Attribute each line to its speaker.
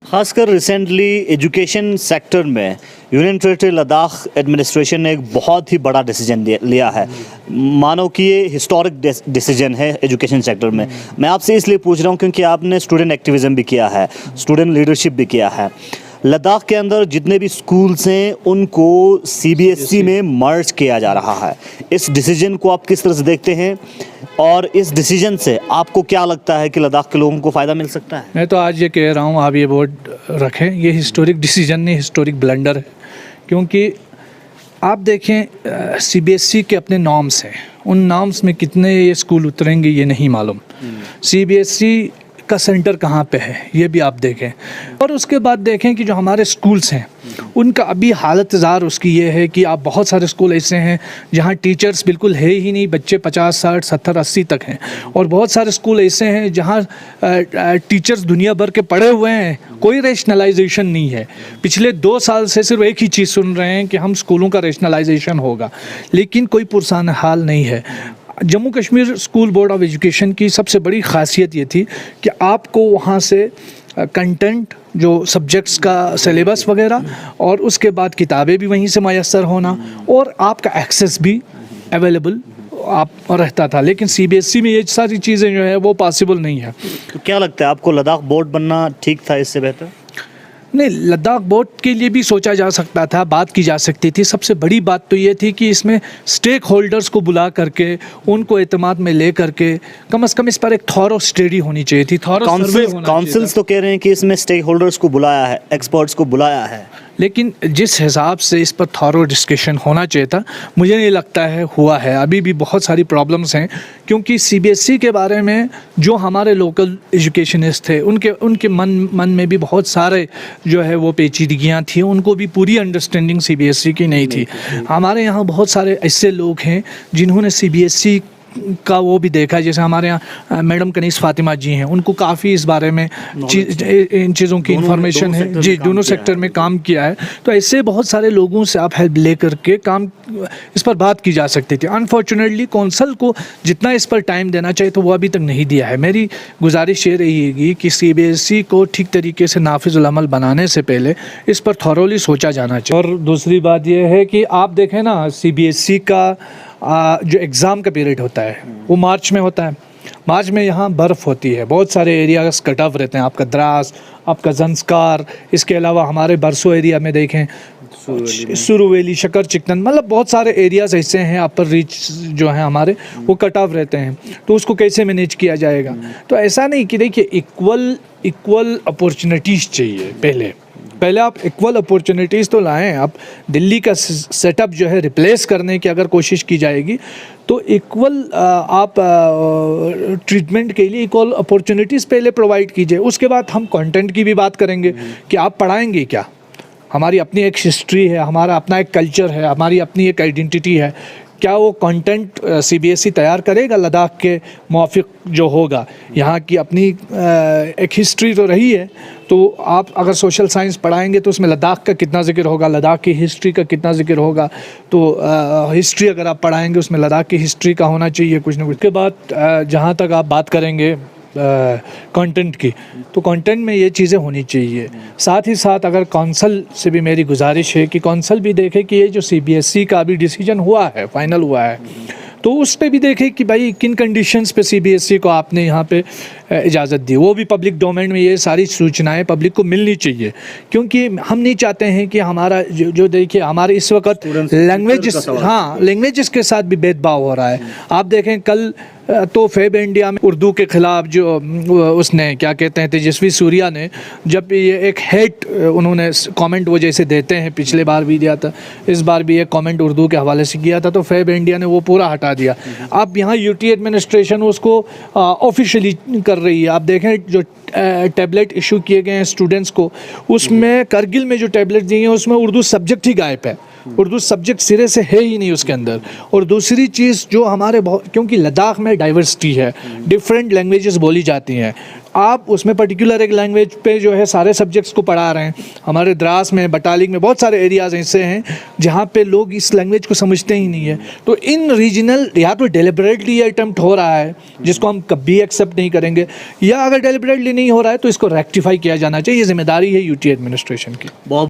Speaker 1: खासकर recently education sector में union territory Ladakh administration ने एक बहुत ही बड़ा डिसीजन लिया है। मानो कि ये हिस्टोरिक डिसीजन है एजुकेशन सेक्टर में। मैं आपसे इसलिए पूछ रहा हूँ क्योंकि आपने स्टूडेंट एक्टिविज़म भी किया है, स्टूडेंट लीडरशिप भी किया है। लद्दाख के अंदर जितने भी स्कूल्स हैं उनको सीबीएसई में मर्ज किया जा रहा है। इस डिसीजन को आप किस तरह से देखते हैं और इस डिसीजन से आपको क्या लगता है कि लद्दाख के लोगों को फ़ायदा मिल सकता है?
Speaker 2: मैं तो आज ये कह रहा हूँ, आप ये बोर्ड रखें, ये हिस्टोरिक डिसीजन नहीं, हिस्टोरिक ब्लंडर है। क्योंकि आप देखें सीबीएसई के अपने नॉर्म्स हैं, उन नॉर्म्स में कितने ये स्कूल उतरेंगे ये नहीं मालूम। सीबीएसई का सेंटर कहाँ पे है ये भी आप देखें, और उसके बाद देखें कि जो हमारे स्कूल्स हैं उनका अभी हालत ज़ार उसकी ये है कि आप बहुत सारे स्कूल ऐसे हैं जहाँ टीचर्स बिल्कुल है ही नहीं, बच्चे 50, 60, 70, 80 तक हैं। और बहुत सारे स्कूल ऐसे हैं जहाँ टीचर्स दुनिया भर के पढ़े हुए हैं, कोई रेशनलाइजेशन नहीं है। पिछले 2 साल से सिर्फ एक ही चीज़ सुन रहे हैं कि हम स्कूलों का रेशनलाइजेशन होगा, लेकिन कोई पुरसान हाल नहीं है। Jammu Kashmir school board of education की सबसे बड़ी ख़ासियत ये थी कि आपको वहाँ से कंटेंट, जो सब्जेक्ट्स का सिलेबस वगैरह, और उसके बाद किताबें भी वहीं से मैसर होना, और आपका एक्सेस भी अवेलेबल आप रहता था। लेकिन सीबीएसई में ये सारी चीज़ें जो है वो पॉसिबल नहीं है।
Speaker 1: तो क्या लगता है आपको, लद्दाख बोर्ड बनना ठीक था इससे बेहतर?
Speaker 2: नहीं, लद्दाख बोर्ड के लिए भी सोचा जा सकता था, बात की जा सकती थी। सबसे बड़ी बात तो ये थी कि इसमें स्टेक होल्डर्स को बुला करके उनको एतमाद में ले करके कम से कम इस पर एक थॉरो स्टडी होनी चाहिए थी।
Speaker 1: काउंसिल्स तो कह रहे हैं कि इसमें स्टेक होल्डर्स को बुलाया है, एक्सपर्ट्स को बुलाया है,
Speaker 2: लेकिन जिस हिसाब से इस पर थॉरो डिस्कशन होना चाहिए था, मुझे नहीं लगता है हुआ है। अभी भी बहुत सारी प्रॉब्लम्स हैं, क्योंकि सीबीएसई के बारे में जो हमारे लोकल एजुकेशनिस्ट थे उनके मन में भी बहुत सारे जो है वो पेचीदगियाँ थी, उनको भी पूरी अंडरस्टैंडिंग सीबीएसई की नहीं थी। हमारे यहाँ बहुत सारे ऐसे लोग हैं जिन्होंने सीबीएसई का वो भी देखा है, जैसे हमारे यहाँ मैडम कनीस फातिमा जी हैं, उनको काफ़ी इस बारे में इन चीज़ों की इंफॉर्मेशन है जी, दोनों सेक्टर में काम किया है। तो ऐसे बहुत सारे लोगों से आप हेल्प ले करके काम इस पर बात की जा सकती थी। अनफॉर्चुनेटली कौंसल को जितना इस पर टाइम देना चाहिए तो वो अभी तक नहीं दिया है। मेरी गुजारिश ये रहेगी कि सीबीएसई को ठीक तरीके से नाफिजुल अमल बनाने से पहले इस पर थॉरोली सोचा जाना चाहिए। और दूसरी बात यह है कि आप देखें ना, सीबीएसई का जो एग्ज़ाम का पीरियड होता है वो मार्च में होता है। मार्च में यहाँ बर्फ़ होती है, बहुत सारे एरियाज कट ऑफ रहते हैं, आपका द्रास, आपका जंस्कार, इसके अलावा हमारे बरसो एरिया में देखें, सुरुवेली, शकर चिकन, मतलब बहुत सारे एरियाज़ ऐसे हैं अपर रीच जो हैं हमारे, वो कट ऑफ रहते हैं। तो उसको कैसे मैनेज किया जाएगा? तो ऐसा नहीं कि देखिए इक्वल अपॉर्चुनिटीज़ चाहिए। पहले आप इक्वल अपॉर्चुनिटीज़ तो लाएं। आप दिल्ली का सेटअप जो है रिप्लेस करने की अगर कोशिश की जाएगी तो इक्वल आप ट्रीटमेंट के लिए इक्वल अपॉर्चुनिटीज़ पहले प्रोवाइड कीजिए। उसके बाद हम कंटेंट की भी बात करेंगे कि आप पढ़ाएंगे क्या। हमारी अपनी एक हिस्ट्री है, हमारा अपना एक कल्चर है, हमारी अपनी एक आइडेंटिटी है। क्या वो कंटेंट सीबीएसई तैयार करेगा लद्दाख के मुआफिक जो होगा? यहाँ की अपनी एक हिस्ट्री तो रही है, तो आप अगर सोशल साइंस पढ़ाएंगे तो उसमें लद्दाख का कितना जिक्र होगा, लद्दाख की हिस्ट्री का कितना जिक्र होगा। तो हिस्ट्री अगर आप पढ़ाएंगे उसमें लद्दाख की हिस्ट्री का होना चाहिए कुछ ना कुछ। उसके बाद जहाँ तक आप बात करेंगे कंटेंट की, तो कंटेंट में ये चीज़ें होनी चाहिए। साथ ही साथ अगर कौंसल से भी मेरी गुजारिश है कि कौंसल भी देखे कि ये जो सीबीएसई का अभी डिसीजन हुआ है, फाइनल हुआ है, तो उस पर भी देखें कि भाई किन कंडीशंस पे सीबीएसई को आपने यहाँ पे इजाज़त दी। वो भी पब्लिक डोमेन में ये सारी सूचनाएं पब्लिक को मिलनी चाहिए, क्योंकि हम नहीं चाहते हैं कि हमारा जो देखिए हमारे इस वक्त लैंग्वेजेस के साथ भी भेदभाव हो रहा है। आप देखें कल तो फेब इंडिया में उर्दू के ख़िलाफ़ जो उसने क्या कहते हैं तेजस्वी सूर्या ने, जब ये एक हेट उन्होंने कमेंट वो जैसे देते हैं, पिछले बार भी दिया था, इस बार भी एक कमेंट उर्दू के हवाले से किया था, तो फेब इंडिया ने वो पूरा हटा दिया। अब यहाँ यूटी एडमिनिस्ट्रेशन उसको ऑफिशियली कर रही है। आप देखें जो टैबलेट इशू किए गए हैं स्टूडेंट्स को, उसमें करगिल में जो टैबलेट दिए हैं उसमें उर्दू सब्जेक्ट ही गायब है। उर्दू सब्जेक्ट सिरे से है ही नहीं उसके अंदर। और दूसरी चीज़ जो हमारे क्योंकि लद्दाख में डाइवर्सिटी है, डिफरेंट लैंग्वेजेस बोली जाती हैं। आप उसमें पर्टिकुलर एक लैंग्वेज पे जो है सारे सब्जेक्ट्स को पढ़ा रहे हैं। हमारे द्रास में, बटालिक में बहुत सारे एरियाज़ ऐसे हैं जहाँ पे लोग इस लैंग्वेज को समझते ही नहीं है। तो इन रीजनल, या तो डेलिबरेटली अटेम्प्ट हो रहा है जिसको हम कभी एक्सेप्ट नहीं करेंगे, या अगर डेलिबरेटली नहीं हो रहा है तो इसको रेक्टिफाई किया जाना चाहिए। ये जिम्मेदारी है यूटी एडमिनिस्ट्रेशन की।
Speaker 1: बहुत